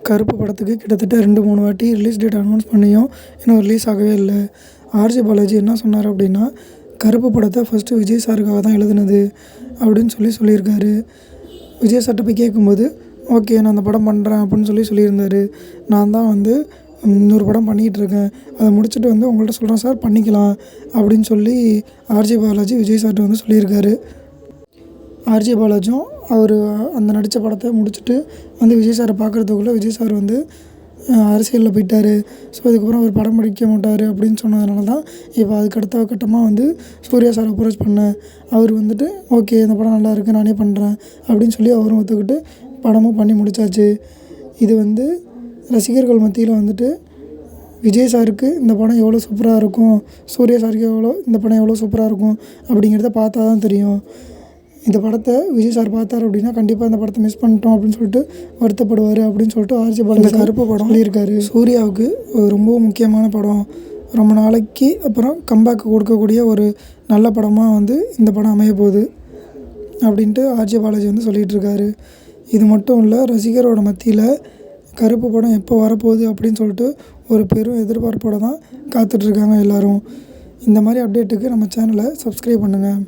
கருப்பு படத்துக்கு கிட்டத்தட்ட 2-3 வாட்டி ரிலீஸ் டேட் அனௌன்ஸ் பண்ணியும் இன்னும் ரிலீஸ் ஆகவே இல்லை. ஆர்ஜே பாலாஜி என்ன சொன்னார் அப்படின்னா, கருப்பு படத்தை ஃபஸ்ட்டு விஜய் சாருக்காக தான் எழுதுனது அப்படின்னு சொல்லியிருக்காரு. விஜய் சார்ட்ட போய் கேட்கும்போது, ஓகே நான் அந்த படம் பண்ணுறேன் அப்படின்னு சொல்லியிருந்தார். நான் தான் வந்து இன்னொரு படம் பண்ணிக்கிட்டுருக்கேன், அதை முடிச்சுட்டு வந்து உங்கள்கிட்ட சொல்கிறேன் சார் பண்ணிக்கலாம் அப்படின்னு சொல்லி ஆர்ஜே பாலாஜி விஜய் சார்ட்ட வந்து சொல்லியிருக்காரு. ஆர்ஜே பாலாஜியும் அவர் அந்த நடித்த படத்தை முடிச்சுட்டு வந்து விஜய் சாரை பார்க்குறதுக்குள்ளே விஜய் சார் வந்து அரசியலில் போயிட்டார். ஸோ அதுக்கப்புறம் அவர் படம் நடிக்க மாட்டார் அப்படின்னு சொன்னதுனால தான் இப்போ அதுக்கு அடுத்த கட்டமாக வந்து சூர்யா சார் அப்ரோச் பண்ணேன். அவர் வந்துட்டு ஓகே இந்த படம் நல்லாயிருக்கு நானே பண்ணுறேன் அப்படின்னு சொல்லி அவரும் ஒத்துக்கிட்டு படமும் பண்ணி முடித்தாச்சு. இது வந்து ரசிகர்கள் மத்தியில் வந்துட்டு விஜய் சாருக்கு இந்த படம் எவ்வளோ சூப்பராக இருக்கும், சூர்யா சாருக்கு இந்த படம் எவ்வளோ சூப்பராக இருக்கும் அப்படிங்கிறத பார்த்தா தான் தெரியும். இந்த படத்தை விஜய் சார் பார்த்தார் அப்படின்னா கண்டிப்பாக இந்த படத்தை மிஸ் பண்ணிட்டோம் அப்படின்னு சொல்லிட்டு வருத்தப்படுவார் அப்படின்னு சொல்லிட்டு ஆர்ஜே பாலாஜி கருப்பு படம் சொல்லியிருக்காரு. சூர்யாவுக்கு ரொம்ப முக்கியமான படம், ரொம்ப நாளைக்கு அப்புறம் கம்பேக் கொடுக்கக்கூடிய ஒரு நல்ல படமாக வந்து இந்த படம் அமைய போகுது அப்படின்ட்டு ஆர்ஜே பாலாஜி வந்து சொல்லிகிட்ருக்காரு. இது மட்டும் இல்லை, ரசிகரோட மத்தியில் கருப்பு படம் எப்போ வரப்போகுது அப்படின்னு சொல்லிட்டு ஒரு பெரும் எதிர்பார்ப்போடு தான் காத்துட்ருக்காங்க எல்லோரும். இந்த மாதிரி அப்டேட்டுக்கு நம்ம சேனலை சப்ஸ்கிரைப் பண்ணுங்கள்.